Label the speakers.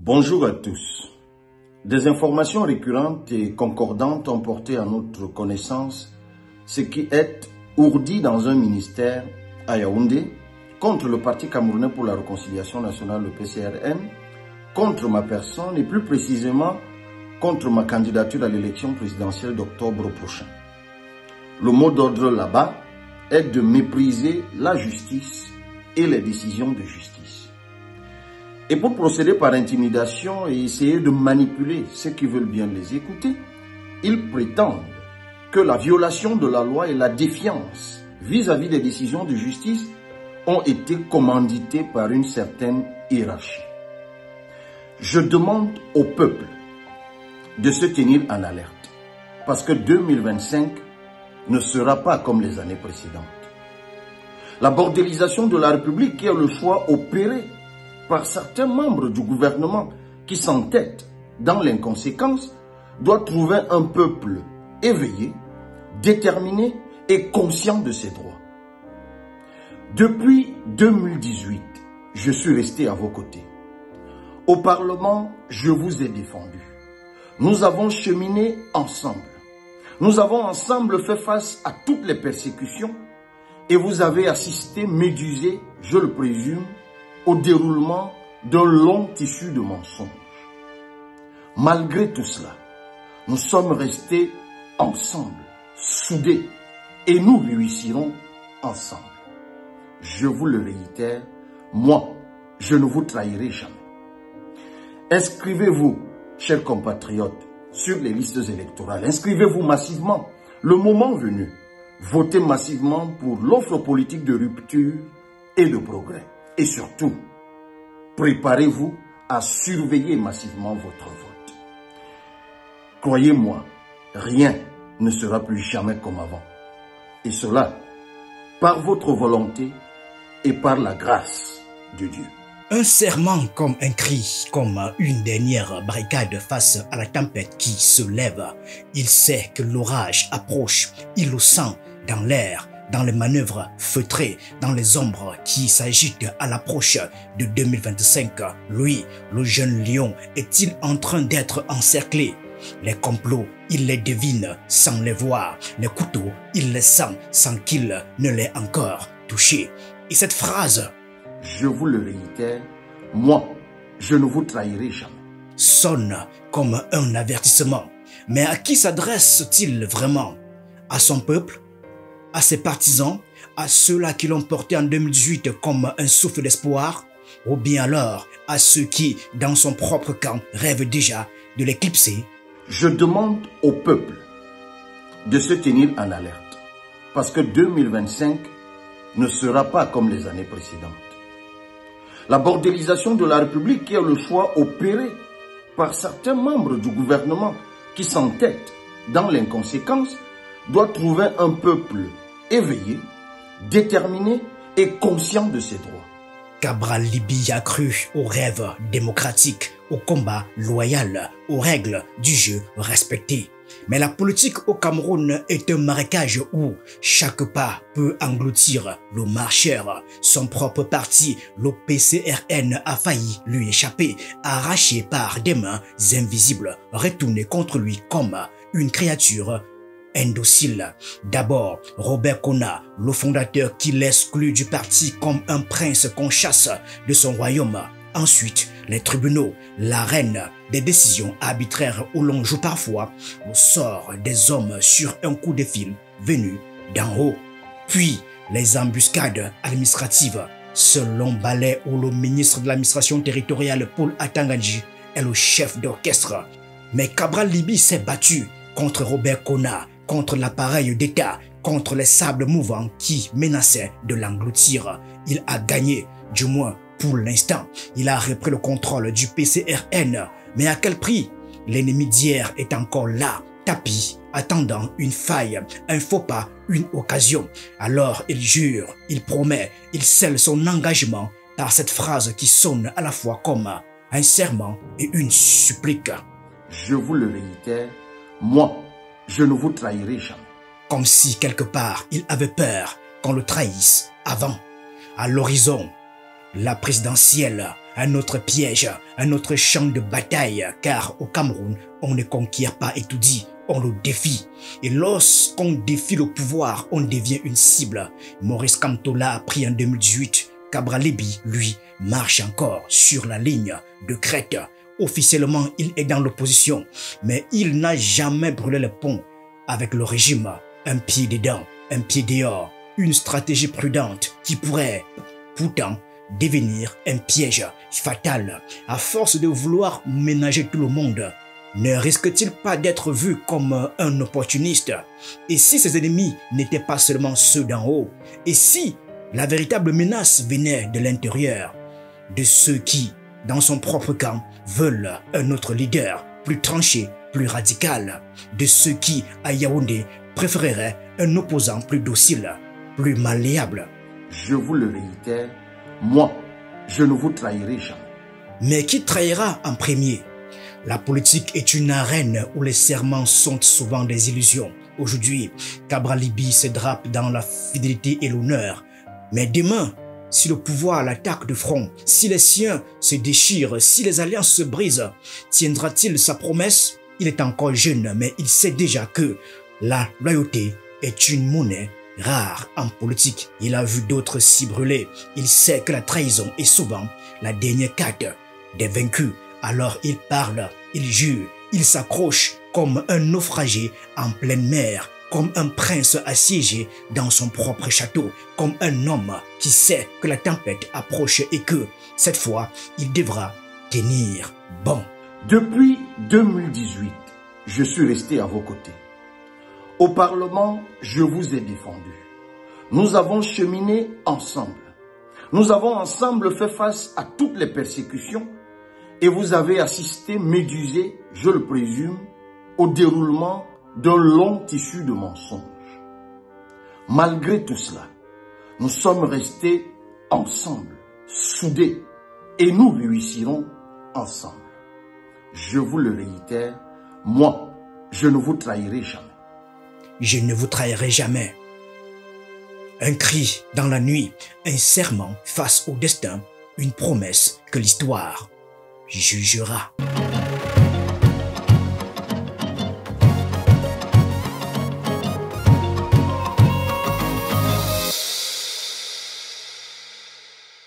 Speaker 1: Bonjour à tous. Des informations récurrentes et concordantes ont porté à notre connaissance ce qui est ourdi dans un ministère à Yaoundé contre le Parti camerounais pour la réconciliation nationale, le PCRN, contre ma personne et plus précisément contre ma candidature à l'élection présidentielle d'octobre prochain. Le mot d'ordre là-bas est de mépriser la justice et les décisions de justice. Et pour procéder par intimidation et essayer de manipuler ceux qui veulent bien les écouter, ils prétendent que la violation de la loi et la défiance vis-à-vis des décisions de justice ont été commanditées par une certaine hiérarchie. Je demande au peuple de se tenir en alerte, parce que 2025 ne sera pas comme les années précédentes. La bordélisation de la République, qui est le choix opéré par certains membres du gouvernement qui s'entêtent dans l'inconséquence, doit trouver un peuple éveillé, déterminé et conscient de ses droits. Depuis 2018, je suis resté à vos côtés. Au Parlement, je vous ai défendu. Nous avons cheminé ensemble. Nous avons ensemble fait face à toutes les persécutions et vous avez assisté, médusé, je le présume, au déroulement d'un long tissu de mensonges. Malgré tout cela, nous sommes restés ensemble, soudés, et nous réussirons ensemble. Je vous le réitère, moi, je ne vous trahirai jamais. Inscrivez-vous, chers compatriotes, sur les listes électorales. Inscrivez-vous massivement. Le moment venu, votez massivement pour l'offre politique de rupture et de progrès. Et surtout, préparez-vous à surveiller massivement votre vote. Croyez-moi, rien ne sera plus jamais comme avant. Et cela, par votre volonté et par la grâce de Dieu.
Speaker 2: Un serment comme un cri, comme une dernière barricade face à la tempête qui se lève. Il sait que l'orage approche, il le sent dans l'air, dans les manœuvres feutrées, dans les ombres qui s'agitent à l'approche de 2025. Lui, le jeune lion, est-il en train d'être encerclé? Les complots, il les devine sans les voir. Les couteaux, il les sent sans qu'il ne l'ait encore touché. Et cette phrase,
Speaker 1: je vous le réitère, moi, je ne vous trahirai jamais,
Speaker 2: sonne comme un avertissement. Mais à qui s'adresse-t-il vraiment? À son peuple? À ses partisans? À ceux-là qui l'ont porté en 2018 comme un souffle d'espoir? Ou bien alors à ceux qui, dans son propre camp, rêvent déjà de l'éclipser?
Speaker 1: Je demande au peuple de se tenir en alerte, parce que 2025 ne sera pas comme les années précédentes. La bordélisation de la République, qui est le choix opéré par certains membres du gouvernement qui s'entêtent dans l'inconséquence, doit trouver un peuple éveillé, déterminé et conscient de ses droits.
Speaker 2: Cabral Libi a cru aux rêves démocratiques, au combat loyal, aux règles du jeu respectées. Mais la politique au Cameroun est un marécage où chaque pas peut engloutir le marcheur. Son propre parti, le PCRN, a failli lui échapper, arraché par des mains invisibles, retourné contre lui comme une créature indocile. D'abord, Robert Kona, le fondateur qui l'exclut du parti comme un prince qu'on chasse de son royaume. Ensuite, les tribunaux, l'arène des décisions arbitraires où l'on joue parfois au sort des hommes sur un coup de fil venu d'en haut. Puis, les embuscades administratives, selon Ballet où le ministre de l'administration territoriale Paul Atanganji est le chef d'orchestre. Mais Cabral Libi s'est battu contre Robert Kona, contre l'appareil d'État, contre les sables mouvants qui menaçaient de l'engloutir. Il a gagné, du moins pour l'instant. Il a repris le contrôle du PCRN. Mais à quel prix? L'ennemi d'hier est encore là, tapis, attendant une faille, un faux pas, une occasion. Alors il jure, il promet, il scelle son engagement par cette phrase qui sonne à la fois comme un serment et une supplique.
Speaker 1: Je vous le réitère, moi, je ne vous trahirai jamais.
Speaker 2: Comme si quelque part il avait peur qu'on le trahisse avant. À l'horizon, la présidentielle, un autre piège, un autre champ de bataille, car au Cameroun, on ne conquiert pas et tout dit, on le défie. Et lorsqu'on défie le pouvoir, on devient une cible. Maurice Kamto l'a appris en 2018. Cabral Libby, lui, marche encore sur la ligne de crête. Officiellement, il est dans l'opposition, mais il n'a jamais brûlé le pont avec le régime. Un pied dedans, un pied dehors, une stratégie prudente qui pourrait pourtant devenir un piège fatal à force de vouloir ménager tout le monde. Ne risque-t-il pas d'être vu comme un opportuniste? Et si ses ennemis n'étaient pas seulement ceux d'en haut? Et si la véritable menace venait de l'intérieur, de ceux qui, dans son propre camp, veulent un autre leader plus tranché, plus radical, de ceux qui, à Yaoundé, préféreraient un opposant plus docile, plus malléable?
Speaker 1: Je vous le réitère, moi, je ne vous trahirai jamais.
Speaker 2: Mais qui trahira en premier? La politique est une arène où les serments sont souvent des illusions. Aujourd'hui, Cabral Libby se drape dans la fidélité et l'honneur. Mais demain, si le pouvoir l'attaque de front, si les siens se déchirent, si les alliances se brisent, tiendra-t-il sa promesse? Il est encore jeune, mais il sait déjà que la loyauté est une monnaie rare en politique. Il a vu d'autres s'y brûler. Il sait que la trahison est souvent la dernière carte des vaincus. Alors il parle, il jure, il s'accroche comme un naufragé en pleine mer, comme un prince assiégé dans son propre château, comme un homme qui sait que la tempête approche et que, cette fois, il devra tenir bon.
Speaker 1: Depuis 2018, je suis resté à vos côtés. Au Parlement, je vous ai défendu. Nous avons cheminé ensemble. Nous avons ensemble fait face à toutes les persécutions et vous avez assisté, médusé, je le présume, au déroulement d'un long tissu de mensonges. Malgré tout cela, nous sommes restés ensemble, soudés, et nous réussirons ensemble. Je vous le réitère, moi, je ne vous trahirai jamais.
Speaker 2: Je ne vous trahirai jamais. Un cri dans la nuit, un serment face au destin, une promesse que l'histoire jugera.